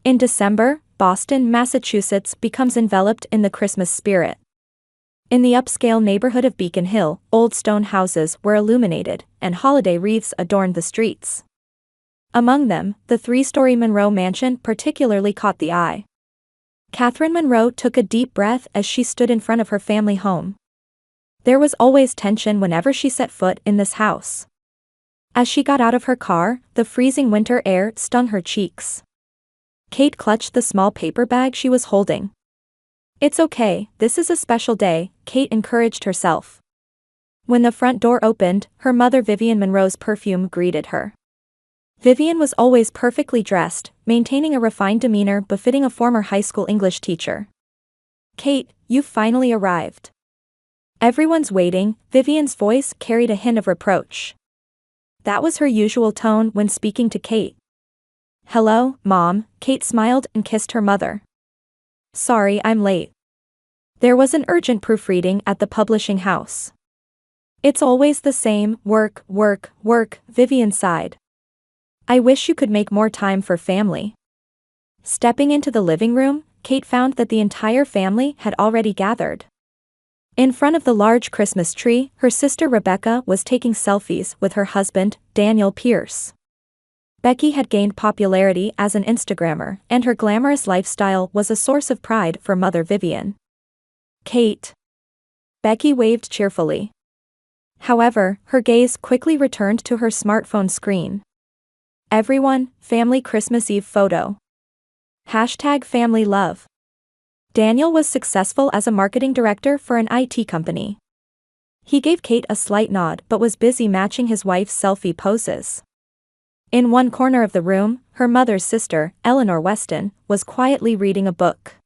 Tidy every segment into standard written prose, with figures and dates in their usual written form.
In December, Boston, Massachusetts becomes enveloped in the Christmas spirit. In the upscale neighborhood of Beacon Hill, old stone houses were illuminated, and holiday wreaths adorned the streets. Among them, the three-story Monroe mansion particularly caught the eye. Catherine Monroe took a deep breath as she stood in front of her family home. There was always tension whenever she set foot in this house. As she got out of her car, the freezing winter air stung her cheeks. Kate clutched the small paper bag she was holding. "It's okay, this is a special day," Kate encouraged herself. When the front door opened, her mother Vivian Monroe's perfume greeted her. Vivian was always perfectly dressed, maintaining a refined demeanor befitting a former high school English teacher. "Kate, you've finally arrived." "Everyone's waiting," Vivian's voice carried a hint of reproach. That was her usual tone when speaking to Kate. "Hello, Mom," Kate smiled and kissed her mother. "Sorry I'm late." There was an urgent proofreading at the publishing house. "It's always the same, work, work, work," Vivian sighed. "I wish you could make more time for family." Stepping into the living room, Kate found that the entire family had already gathered. In front of the large Christmas tree, her sister Rebecca was taking selfies with her husband, Daniel Pierce. Becky had gained popularity as an Instagrammer, and her glamorous lifestyle was a source of pride for Mother Vivian. "Kate." Becky waved cheerfully. However, her gaze quickly returned to her smartphone screen. "Everyone, family Christmas Eve photo. #family love." Daniel was successful as a marketing director for an IT company. He gave Kate a slight nod but was busy matching his wife's selfie poses. In one corner of the room, her mother's sister, Eleanor Weston, was quietly reading a book.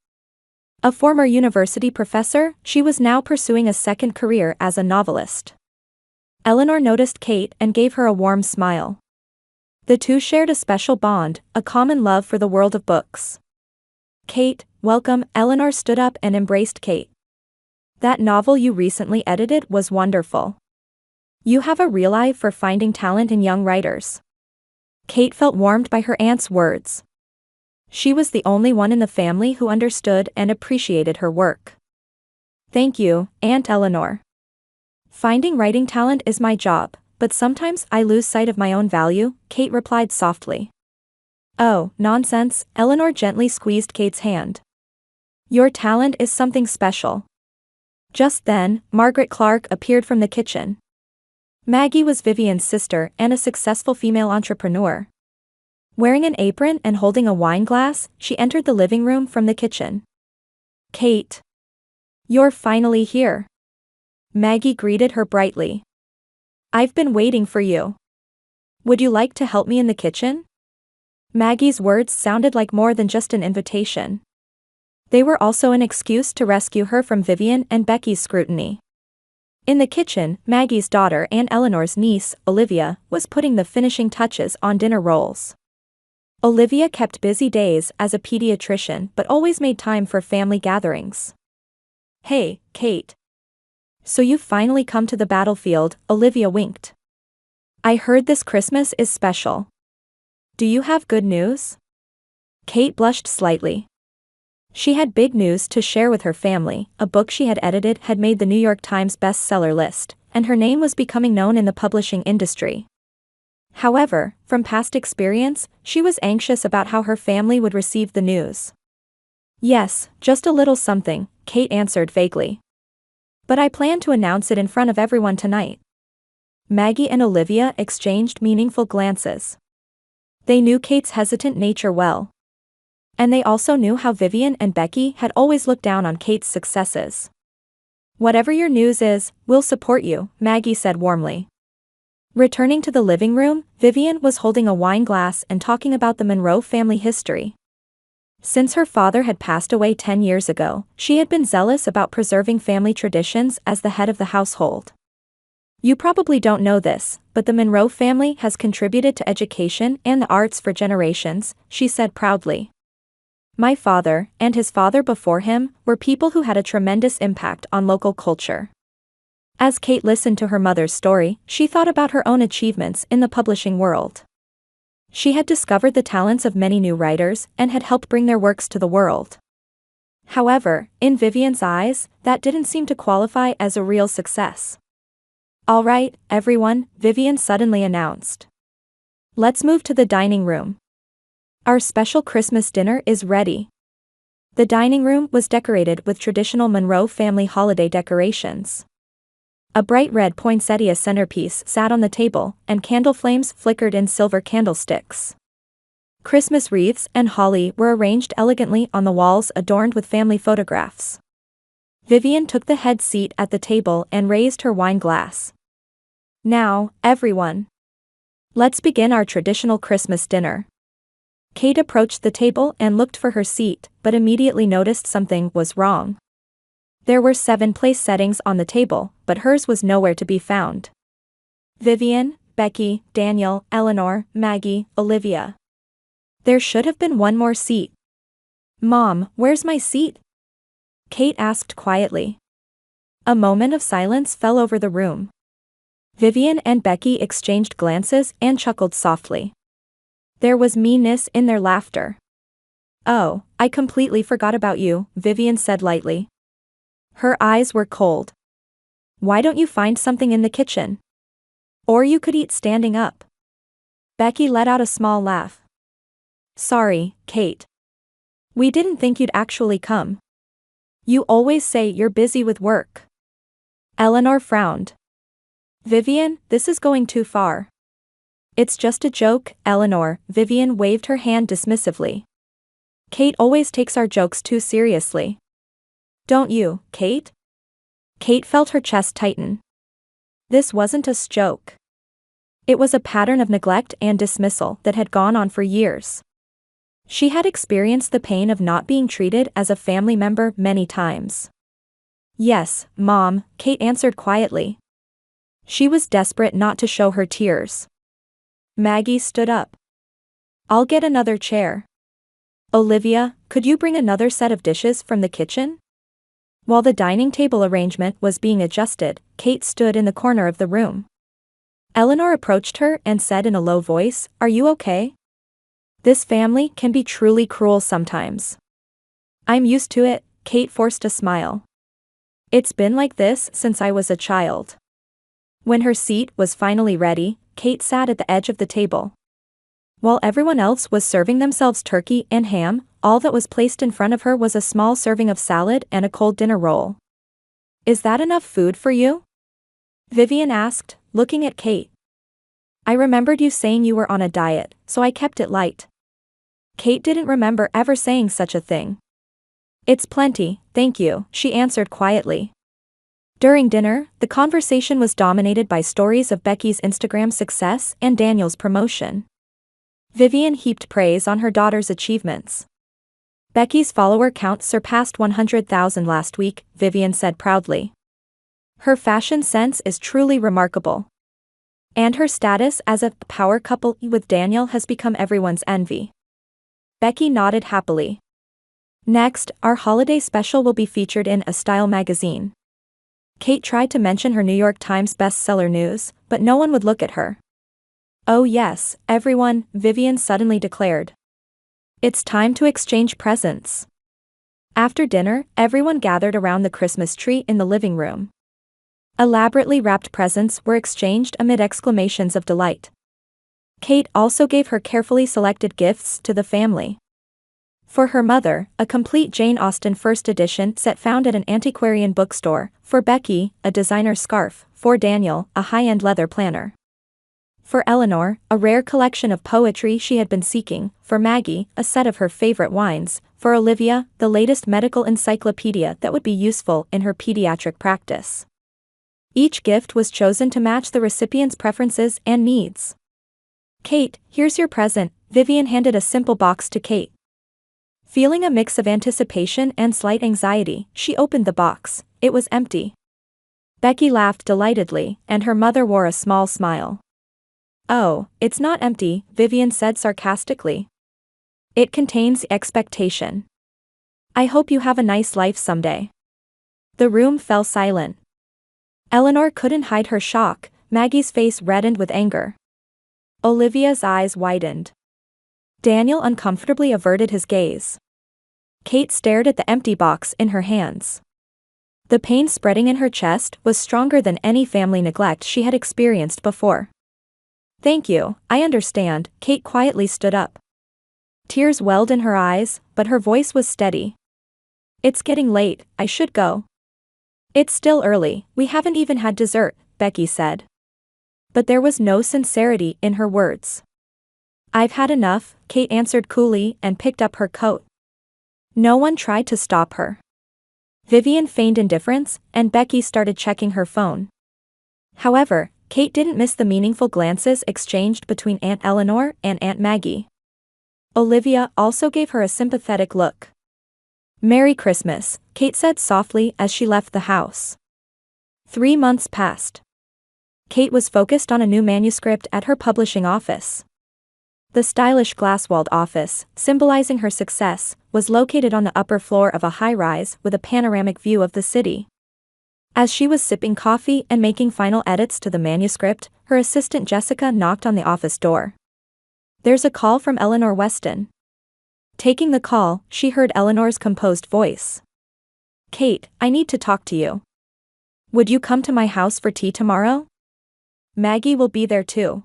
A former university professor, she was now pursuing a second career as a novelist. Eleanor noticed Kate and gave her a warm smile. The two shared a special bond, a common love for the world of books. "Kate, welcome," Eleanor stood up and embraced Kate. "That novel you recently edited was wonderful. You have a real eye for finding talent in young writers." Kate felt warmed by her aunt's words. She was the only one in the family who understood and appreciated her work. "Thank you, Aunt Eleanor. Finding writing talent is my job, but sometimes I lose sight of my own value," Kate replied softly. "Oh, nonsense," Eleanor gently squeezed Kate's hand. "Your talent is something special." Just then, Margaret Clark appeared from the kitchen. Maggie was Vivian's sister and a successful female entrepreneur. Wearing an apron and holding a wine glass, she entered the living room from the kitchen. "Kate. You're finally here." Maggie greeted her brightly. "I've been waiting for you. Would you like to help me in the kitchen?" Maggie's words sounded like more than just an invitation. They were also an excuse to rescue her from Vivian and Becky's scrutiny. In the kitchen, Maggie's daughter and Eleanor's niece, Olivia, was putting the finishing touches on dinner rolls. Olivia kept busy days as a pediatrician but always made time for family gatherings. "Hey, Kate. So you've finally come to the battlefield," Olivia winked. "I heard this Christmas is special. Do you have good news?" Kate blushed slightly. She had big news to share with her family. A book she had edited had made the New York Times bestseller list, and her name was becoming known in the publishing industry. However, from past experience, she was anxious about how her family would receive the news. "Yes, just a little something," Kate answered vaguely. "But I plan to announce it in front of everyone tonight." Maggie and Olivia exchanged meaningful glances. They knew Kate's hesitant nature well. And they also knew how Vivian and Becky had always looked down on Kate's successes. "Whatever your news is, we'll support you," Maggie said warmly. Returning to the living room, Vivian was holding a wine glass and talking about the Monroe family history. Since her father had passed away 10 years ago, she had been zealous about preserving family traditions as the head of the household. "You probably don't know this, but the Monroe family has contributed to education and the arts for generations," she said proudly. "My father, and his father before him, were people who had a tremendous impact on local culture." As Kate listened to her mother's story, she thought about her own achievements in the publishing world. She had discovered the talents of many new writers and had helped bring their works to the world. However, in Vivian's eyes, that didn't seem to qualify as a real success. "All right, everyone," Vivian suddenly announced. "Let's move to the dining room. Our special Christmas dinner is ready." The dining room was decorated with traditional Monroe family holiday decorations. A bright red poinsettia centerpiece sat on the table, and candle flames flickered in silver candlesticks. Christmas wreaths and holly were arranged elegantly on the walls adorned with family photographs. Vivian took the head seat at the table and raised her wine glass. "Now, everyone. Let's begin our traditional Christmas dinner." Kate approached the table and looked for her seat, but immediately noticed something was wrong. There were 7 place settings on the table, but hers was nowhere to be found. Vivian, Becky, Daniel, Eleanor, Maggie, Olivia. There should have been one more seat. "Mom, where's my seat?" Kate asked quietly. A moment of silence fell over the room. Vivian and Becky exchanged glances and chuckled softly. There was meanness in their laughter. "Oh, I completely forgot about you," Vivian said lightly. Her eyes were cold. "Why don't you find something in the kitchen? Or you could eat standing up." Becky let out a small laugh. "Sorry, Kate. We didn't think you'd actually come. You always say you're busy with work." Eleanor frowned. "Vivian, this is going too far." "It's just a joke, Eleanor," Vivian waved her hand dismissively. "Kate always takes our jokes too seriously. Don't you, Kate?" Kate felt her chest tighten. This wasn't a joke. It was a pattern of neglect and dismissal that had gone on for years. She had experienced the pain of not being treated as a family member many times. "Yes, Mom," Kate answered quietly. She was desperate not to show her tears. Maggie stood up. "I'll get another chair." "Olivia, could you bring another set of dishes from the kitchen?" While the dining table arrangement was being adjusted, Kate stood in the corner of the room. Eleanor approached her and said in a low voice, "Are you okay? This family can be truly cruel sometimes." "I'm used to it," Kate forced a smile. "It's been like this since I was a child." When her seat was finally ready, Kate sat at the edge of the table. While everyone else was serving themselves turkey and ham, all that was placed in front of her was a small serving of salad and a cold dinner roll. "Is that enough food for you?" Vivian asked, looking at Kate. "I remembered you saying you were on a diet, so I kept it light." Kate didn't remember ever saying such a thing. "It's plenty, thank you," she answered quietly. During dinner, the conversation was dominated by stories of Becky's Instagram success and Daniel's promotion. Vivian heaped praise on her daughter's achievements. "Becky's follower count surpassed 100,000 last week," Vivian said proudly. "Her fashion sense is truly remarkable. And her status as a power couple with Daniel has become everyone's envy." Becky nodded happily. "Next, our holiday special will be featured in a style magazine." Kate tried to mention her New York Times bestseller news, but no one would look at her. "Oh yes, everyone," Vivian suddenly declared. "It's time to exchange presents." After dinner, everyone gathered around the Christmas tree in the living room. Elaborately wrapped presents were exchanged amid exclamations of delight. Kate also gave her carefully selected gifts to the family. For her mother, a complete Jane Austen first edition set found at an antiquarian bookstore; for Becky, a designer scarf; for Daniel, a high-end leather planner. For Eleanor, a rare collection of poetry she had been seeking; for Maggie, a set of her favorite wines; for Olivia, the latest medical encyclopedia that would be useful in her pediatric practice. Each gift was chosen to match the recipient's preferences and needs. "Kate, here's your present," Vivian handed a simple box to Kate. Feeling a mix of anticipation and slight anxiety, she opened the box. It was empty. Becky laughed delightedly, and her mother wore a small smile. "Oh, it's not empty," Vivian said sarcastically. "It contains expectation. I hope you have a nice life someday." The room fell silent. Eleanor couldn't hide her shock. Maggie's face reddened with anger. Olivia's eyes widened. Daniel uncomfortably averted his gaze. Kate stared at the empty box in her hands. The pain spreading in her chest was stronger than any family neglect she had experienced before. "Thank you, I understand." Kate quietly stood up. Tears welled in her eyes, but her voice was steady. "It's getting late, I should go." "It's still early, we haven't even had dessert," Becky said. But there was no sincerity in her words. "I've had enough," Kate answered coolly and picked up her coat. No one tried to stop her. Vivian feigned indifference, and Becky started checking her phone. However, Kate didn't miss the meaningful glances exchanged between Aunt Eleanor and Aunt Maggie. Olivia also gave her a sympathetic look. "Merry Christmas," Kate said softly as she left the house. 3 months passed. Kate was focused on a new manuscript at her publishing office. The stylish glass-walled office, symbolizing her success, was located on the upper floor of a high-rise with a panoramic view of the city. As she was sipping coffee and making final edits to the manuscript, her assistant Jessica knocked on the office door. "There's a call from Eleanor Weston." Taking the call, she heard Eleanor's composed voice. "Kate, I need to talk to you. Would you come to my house for tea tomorrow? Maggie will be there too."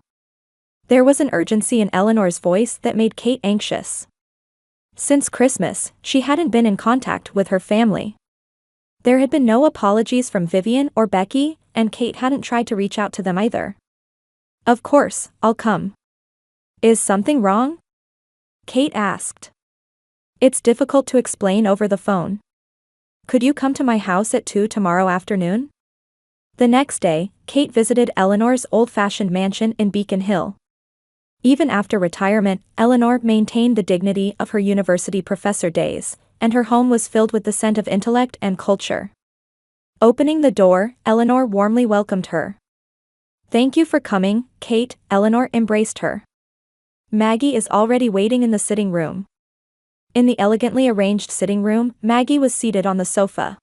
There was an urgency in Eleanor's voice that made Kate anxious. Since Christmas, she hadn't been in contact with her family. There had been no apologies from Vivian or Becky, and Kate hadn't tried to reach out to them either. "Of course, I'll come." "Is something wrong?" Kate asked. "It's difficult to explain over the phone. Could you come to my house at 2 tomorrow afternoon?" The next day, Kate visited Eleanor's old-fashioned mansion in Beacon Hill. Even after retirement, Eleanor maintained the dignity of her university professor days, and her home was filled with the scent of intellect and culture. Opening the door, Eleanor warmly welcomed her. "Thank you for coming, Kate," Eleanor embraced her. "Maggie is already waiting in the sitting room." In the elegantly arranged sitting room, Maggie was seated on the sofa.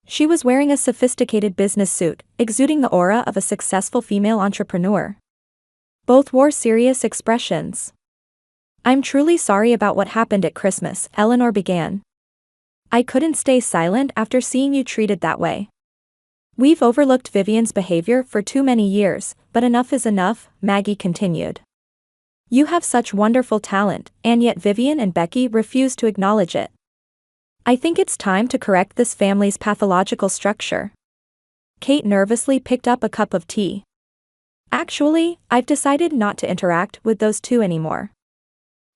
She was wearing a sophisticated business suit, exuding the aura of a successful female entrepreneur. Both wore serious expressions. "I'm truly sorry about what happened at Christmas," Eleanor began. "I couldn't stay silent after seeing you treated that way. We've overlooked Vivian's behavior for too many years, but enough is enough," Maggie continued. "You have such wonderful talent, and yet Vivian and Becky refuse to acknowledge it. I think it's time to correct this family's pathological structure." Kate nervously picked up a cup of tea. "Actually, I've decided not to interact with those two anymore.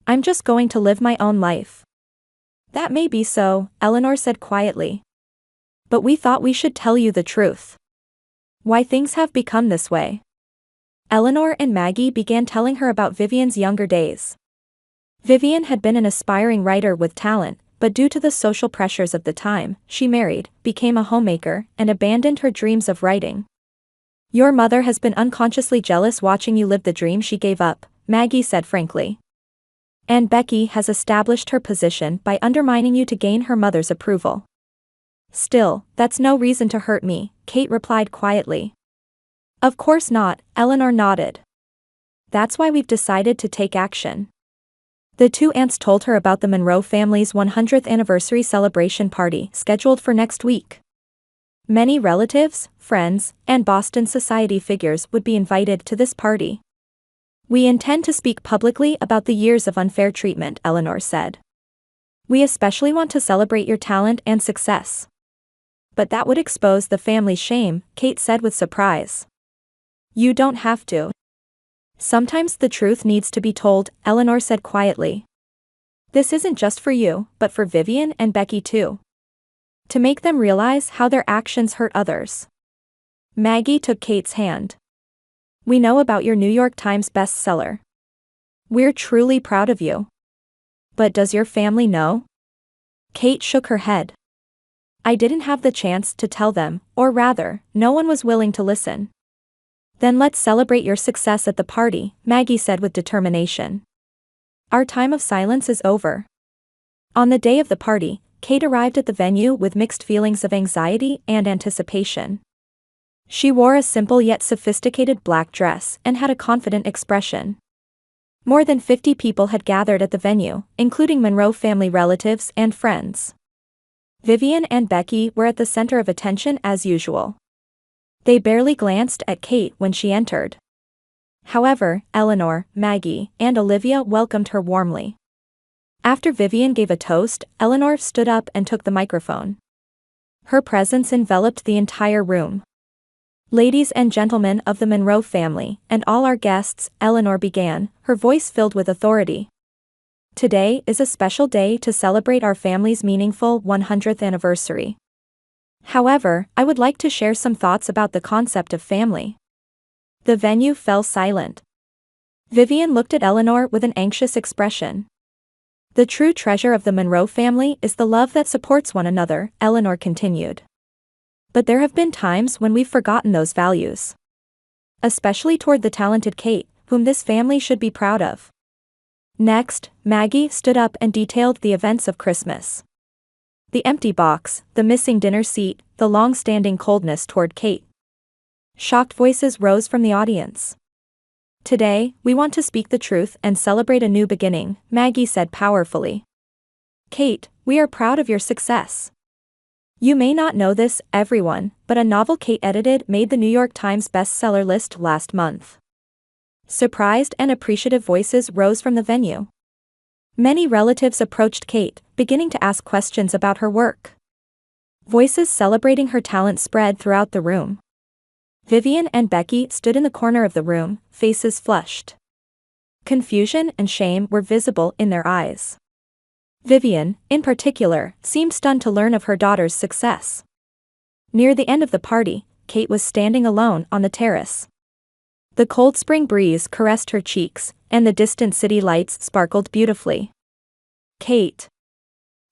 I'm just going to live my own life." "That may be so," Eleanor said quietly. "But we thought we should tell you the truth. Why things have become this way." Eleanor and Maggie began telling her about Vivian's younger days. Vivian had been an aspiring writer with talent, but due to the social pressures of the time, she married, became a homemaker, and abandoned her dreams of writing. "Your mother has been unconsciously jealous watching you live the dream she gave up," Maggie said frankly. "And Becky has established her position by undermining you to gain her mother's approval." "Still, that's no reason to hurt me," Kate replied quietly. "Of course not," Eleanor nodded. "That's why we've decided to take action." The two aunts told her about the Monroe family's 100th anniversary celebration party scheduled for next week. Many relatives, friends, and Boston society figures would be invited to this party. "We intend to speak publicly about the years of unfair treatment," Eleanor said. "We especially want to celebrate your talent and success." "But that would expose the family's shame," Kate said with surprise. "You don't have to. Sometimes the truth needs to be told," Eleanor said quietly. "This isn't just for you, but for Vivian and Becky too. To make them realize how their actions hurt others." Maggie took Kate's hand. "We know about your New York Times bestseller. We're truly proud of you. But does your family know?" Kate shook her head. "I didn't have the chance to tell them, or rather, no one was willing to listen." "Then let's celebrate your success at the party," Maggie said with determination. "Our time of silence is over." On the day of the party, Kate arrived at the venue with mixed feelings of anxiety and anticipation. She wore a simple yet sophisticated black dress and had a confident expression. More than 50 people had gathered at the venue, including Monroe family relatives and friends. Vivian and Becky were at the center of attention as usual. They barely glanced at Kate when she entered. However, Eleanor, Maggie, and Olivia welcomed her warmly. After Vivian gave a toast, Eleanor stood up and took the microphone. Her presence enveloped the entire room. "Ladies and gentlemen of the Monroe family, and all our guests," Eleanor began, her voice filled with authority. "Today is a special day to celebrate our family's meaningful 100th anniversary. However, I would like to share some thoughts about the concept of family." The venue fell silent. Vivian looked at Eleanor with an anxious expression. "The true treasure of the Monroe family is the love that supports one another," Eleanor continued. "But there have been times when we've forgotten those values. Especially toward the talented Kate, whom this family should be proud of." Next, Maggie stood up and detailed the events of Christmas. The empty box, the missing dinner seat, the long-standing coldness toward Kate. Shocked voices rose from the audience. "Today, we want to speak the truth and celebrate a new beginning," Maggie said powerfully. "Kate, we are proud of your success. You may not know this, everyone, but a novel Kate edited made the New York Times bestseller list last month." Surprised and appreciative voices rose from the venue. Many relatives approached Kate, beginning to ask questions about her work. Voices celebrating her talent spread throughout the room. Vivian and Becky stood in the corner of the room, faces flushed. Confusion and shame were visible in their eyes. Vivian, in particular, seemed stunned to learn of her daughter's success. Near the end of the party, Kate was standing alone on the terrace. The cold spring breeze caressed her cheeks, and the distant city lights sparkled beautifully. "Kate."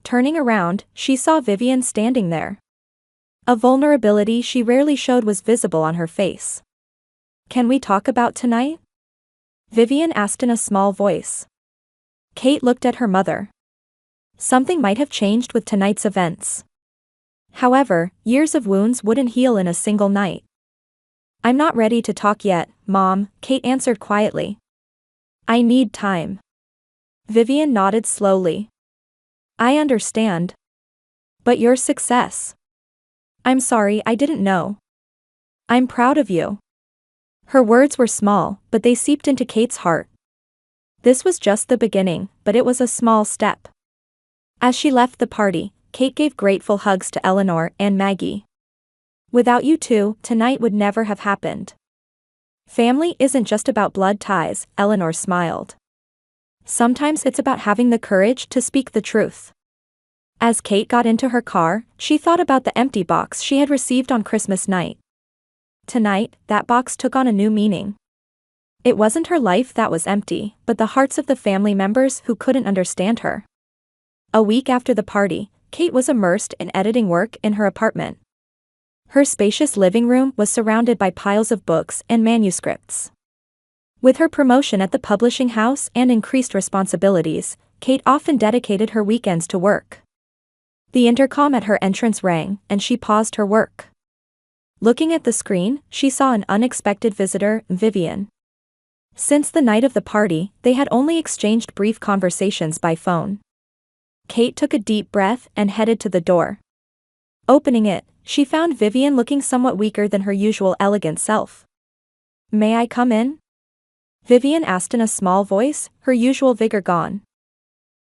Turning around, she saw Vivian standing there. A vulnerability she rarely showed was visible on her face. "Can we talk about tonight?" Vivian asked in a small voice. Kate looked at her mother. Something might have changed with tonight's events. However, years of wounds wouldn't heal in a single night. "I'm not ready to talk yet, Mom," Kate answered quietly. "I need time." Vivian nodded slowly. "I understand. But your success. I'm sorry I didn't know. I'm proud of you." Her words were small, but they seeped into Kate's heart. This was just the beginning, but it was a small step. As she left the party, Kate gave grateful hugs to Eleanor and Maggie. "Without you two, tonight would never have happened." "Family isn't just about blood ties," Eleanor smiled. "Sometimes it's about having the courage to speak the truth." As Kate got into her car, she thought about the empty box she had received on Christmas night. Tonight, that box took on a new meaning. It wasn't her life that was empty, but the hearts of the family members who couldn't understand her. A week after the party, Kate was immersed in editing work in her apartment. Her spacious living room was surrounded by piles of books and manuscripts. With her promotion at the publishing house and increased responsibilities, Kate often dedicated her weekends to work. The intercom at her entrance rang, and she paused her work. Looking at the screen, she saw an unexpected visitor, Vivian. Since the night of the party, they had only exchanged brief conversations by phone. Kate took a deep breath and headed to the door. Opening it, she found Vivian looking somewhat weaker than her usual elegant self. "May I come in?" Vivian asked in a small voice, her usual vigor gone.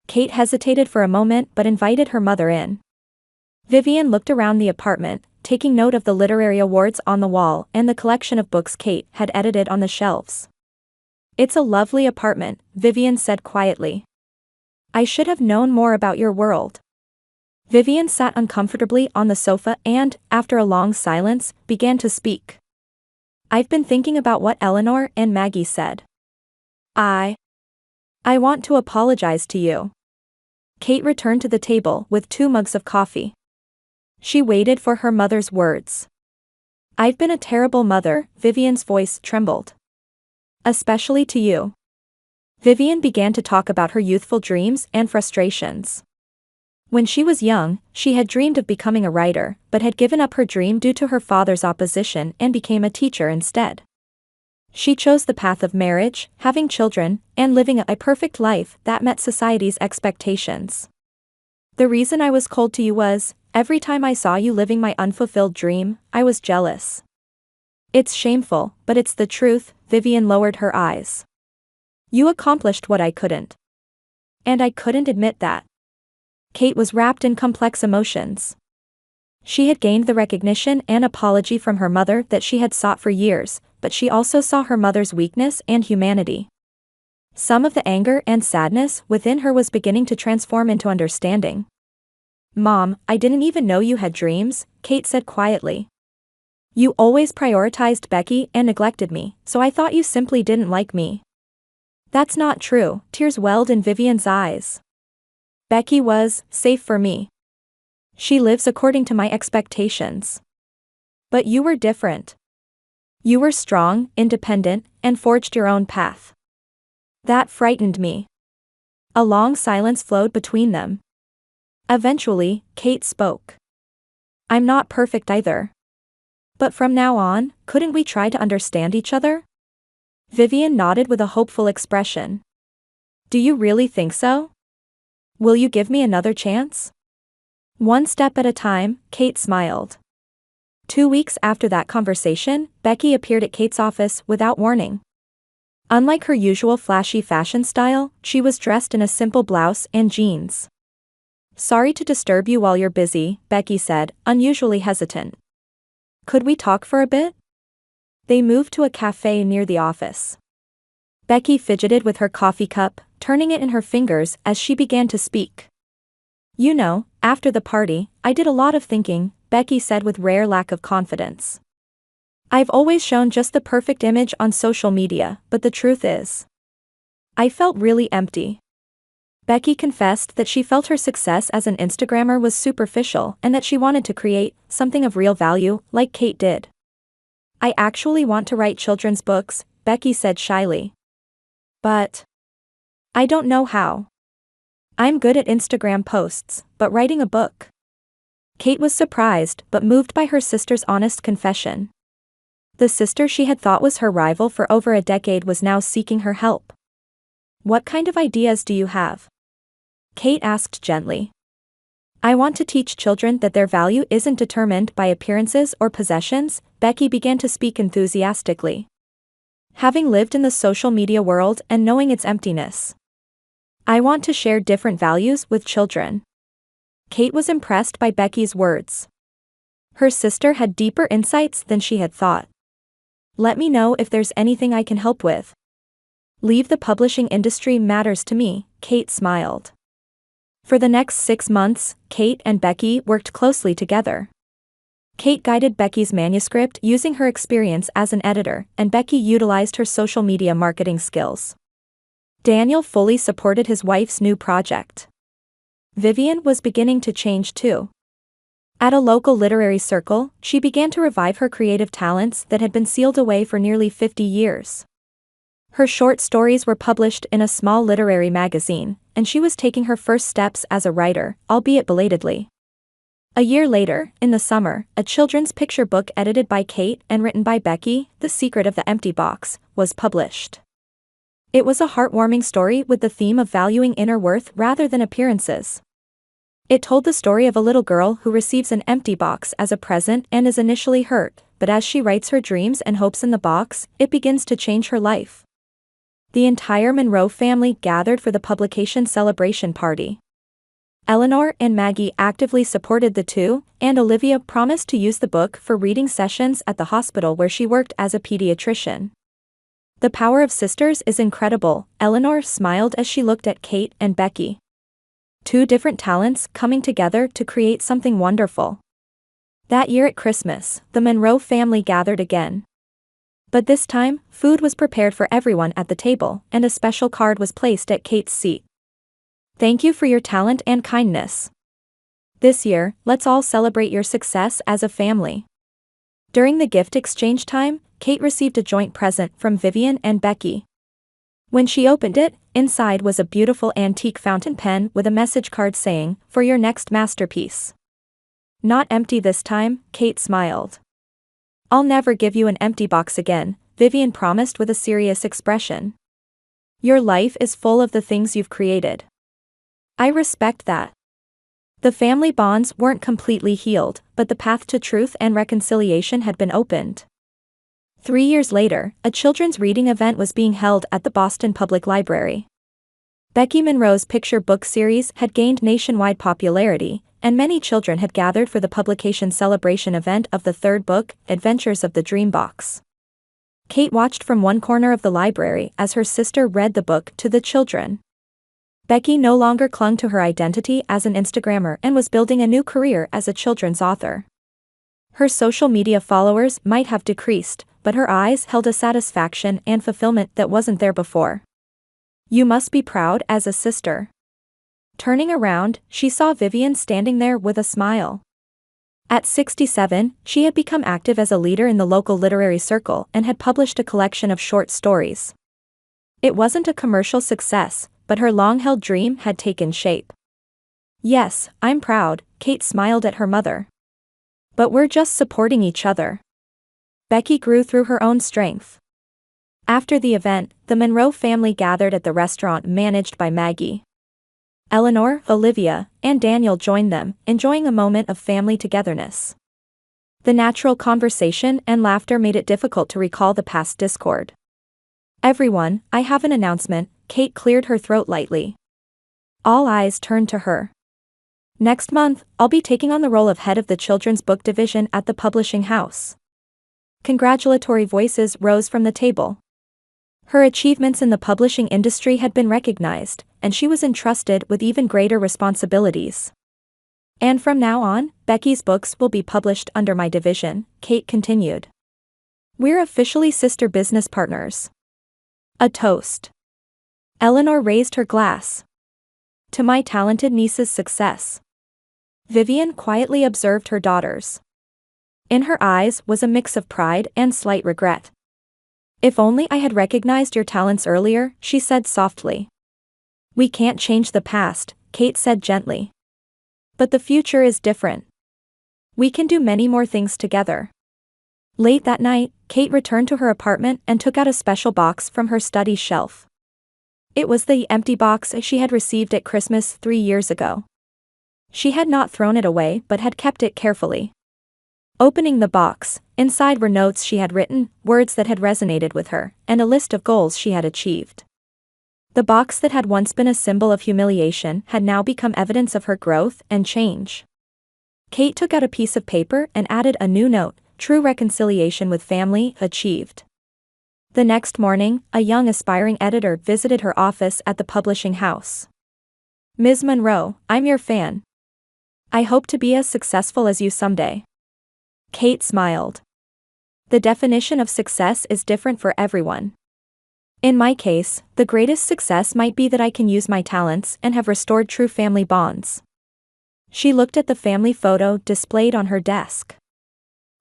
Kate hesitated for a moment but invited her mother in. Vivian looked around the apartment, taking note of the literary awards on the wall and the collection of books Kate had edited on the shelves. "It's a lovely apartment," Vivian said quietly. "I should have known more about your world." Vivian sat uncomfortably on the sofa and, after a long silence, began to speak. "I've been thinking about what Eleanor and Maggie said. I want to apologize to you." Kate returned to the table with 2 mugs of coffee. She waited for her mother's words. "I've been a terrible mother," Vivian's voice trembled. "Especially to you." Vivian began to talk about her youthful dreams and frustrations. When she was young, she had dreamed of becoming a writer, but had given up her dream due to her father's opposition and became a teacher instead. She chose the path of marriage, having children, and living a perfect life that met society's expectations. The reason I was cold to you was, every time I saw you living my unfulfilled dream, I was jealous. It's shameful, but it's the truth. Vivian lowered her eyes. You accomplished what I couldn't. And I couldn't admit that. Kate was wrapped in complex emotions. She had gained the recognition and apology from her mother that she had sought for years, but she also saw her mother's weakness and humanity. Some of the anger and sadness within her was beginning to transform into understanding. Mom, I didn't even know you had dreams, Kate said quietly. You always prioritized Becky and neglected me, so I thought you simply didn't like me. That's not true, tears welled in Vivian's eyes. Becky was safe for me. She lives according to my expectations. But you were different. You were strong, independent, and forged your own path. That frightened me. A long silence flowed between them. Eventually, Kate spoke. I'm not perfect either. But from now on, couldn't we try to understand each other? Vivian nodded with a hopeful expression. Do you really think so? Will you give me another chance? One step at a time, Kate smiled. 2 weeks after that conversation, Becky appeared at Kate's office without warning. Unlike her usual flashy fashion style, she was dressed in a simple blouse and jeans. Sorry to disturb you while you're busy, Becky said, unusually hesitant. Could we talk for a bit? They moved to a cafe near the office. Becky fidgeted with her coffee cup, turning it in her fingers as she began to speak. You know, after the party, I did a lot of thinking, Becky said with rare lack of confidence. I've always shown just the perfect image on social media, but the truth is, I felt really empty. Becky confessed that she felt her success as an Instagrammer was superficial and that she wanted to create something of real value, like Kate did. I actually want to write children's books, Becky said shyly. But I don't know how. I'm good at Instagram posts, but writing a book. Kate was surprised but moved by her sister's honest confession. The sister she had thought was her rival for over a decade was now seeking her help. What kind of ideas do you have? Kate asked gently. I want to teach children that their value isn't determined by appearances or possessions, Becky began to speak enthusiastically. Having lived in the social media world and knowing its emptiness, I want to share different values with children. Kate was impressed by Becky's words. Her sister had deeper insights than she had thought. Let me know if there's anything I can help with. Leave the publishing industry matters to me, Kate smiled. For the next 6 months, Kate and Becky worked closely together. Kate guided Becky's manuscript using her experience as an editor, and Becky utilized her social media marketing skills. Daniel fully supported his wife's new project. Vivian was beginning to change too. At a local literary circle, she began to revive her creative talents that had been sealed away for nearly 50 years. Her short stories were published in a small literary magazine, and she was taking her first steps as a writer, albeit belatedly. A year later, in the summer, a children's picture book edited by Kate and written by Becky, The Secret of the Empty Box, was published. It was a heartwarming story with the theme of valuing inner worth rather than appearances. It told the story of a little girl who receives an empty box as a present and is initially hurt, but as she writes her dreams and hopes in the box, it begins to change her life. The entire Monroe family gathered for the publication celebration party. Eleanor and Maggie actively supported the two, and Olivia promised to use the book for reading sessions at the hospital where she worked as a pediatrician. The power of sisters is incredible, Eleanor smiled as she looked at Kate and Becky. 2 different talents coming together to create something wonderful. That year at Christmas, the Monroe family gathered again. But this time, food was prepared for everyone at the table, and a special card was placed at Kate's seat. Thank you for your talent and kindness. This year, let's all celebrate your success as a family. During the gift exchange time, Kate received a joint present from Vivian and Becky. When she opened it, inside was a beautiful antique fountain pen with a message card saying, "For your next masterpiece." Not empty this time, Kate smiled. I'll never give you an empty box again, Vivian promised with a serious expression. Your life is full of the things you've created. I respect that. The family bonds weren't completely healed, but the path to truth and reconciliation had been opened. 3 years later, a children's reading event was being held at the Boston Public Library. Becky Monroe's picture book series had gained nationwide popularity, and many children had gathered for the publication celebration event of the third book, Adventures of the Dream Box. Kate watched from one corner of the library as her sister read the book to the children. Becky no longer clung to her identity as an Instagrammer and was building a new career as a children's author. Her social media followers might have decreased, but her eyes held a satisfaction and fulfillment that wasn't there before. You must be proud as a sister. Turning around, she saw Vivian standing there with a smile. At 67, she had become active as a leader in the local literary circle and had published a collection of short stories. It wasn't a commercial success, but her long-held dream had taken shape. Yes, I'm proud, Kate smiled at her mother. But we're just supporting each other. Becky grew through her own strength. After the event, the Monroe family gathered at the restaurant managed by Maggie. Eleanor, Olivia, and Daniel joined them, enjoying a moment of family togetherness. The natural conversation and laughter made it difficult to recall the past discord. Everyone, I have an announcement, Kate cleared her throat lightly. All eyes turned to her. Next month, I'll be taking on the role of head of the children's book division at the publishing house. Congratulatory voices rose from the table. Her achievements in the publishing industry had been recognized, and she was entrusted with even greater responsibilities. And from now on, Becky's books will be published under my division, Kate continued. We're officially sister business partners. A toast. Eleanor raised her glass. To my talented niece's success. Vivian quietly observed her daughters. In her eyes was a mix of pride and slight regret. If only I had recognized your talents earlier, she said softly. We can't change the past, Kate said gently. But the future is different. We can do many more things together. Late that night, Kate returned to her apartment and took out a special box from her study shelf. It was the empty box she had received at Christmas 3 years ago. She had not thrown it away but had kept it carefully. Opening the box, inside were notes she had written, words that had resonated with her, and a list of goals she had achieved. The box that had once been a symbol of humiliation had now become evidence of her growth and change. Kate took out a piece of paper and added a new note, true reconciliation with family achieved. The next morning, a young aspiring editor visited her office at the publishing house. Ms. Monroe, I'm your fan. I hope to be as successful as you someday. Kate smiled. The definition of success is different for everyone. In my case, the greatest success might be that I can use my talents and have restored true family bonds. She looked at the family photo displayed on her desk.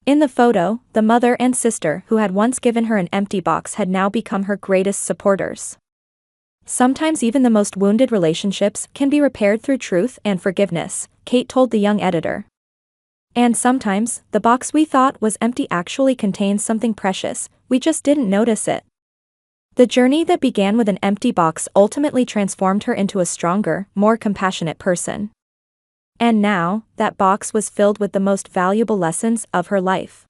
In the photo, the mother and sister who had once given her an empty box had now become her greatest supporters. Sometimes even the most wounded relationships can be repaired through truth and forgiveness, Kate told the young editor. And sometimes, the box we thought was empty actually contains something precious, we just didn't notice it. The journey that began with an empty box ultimately transformed her into a stronger, more compassionate person. And now, that box was filled with the most valuable lessons of her life.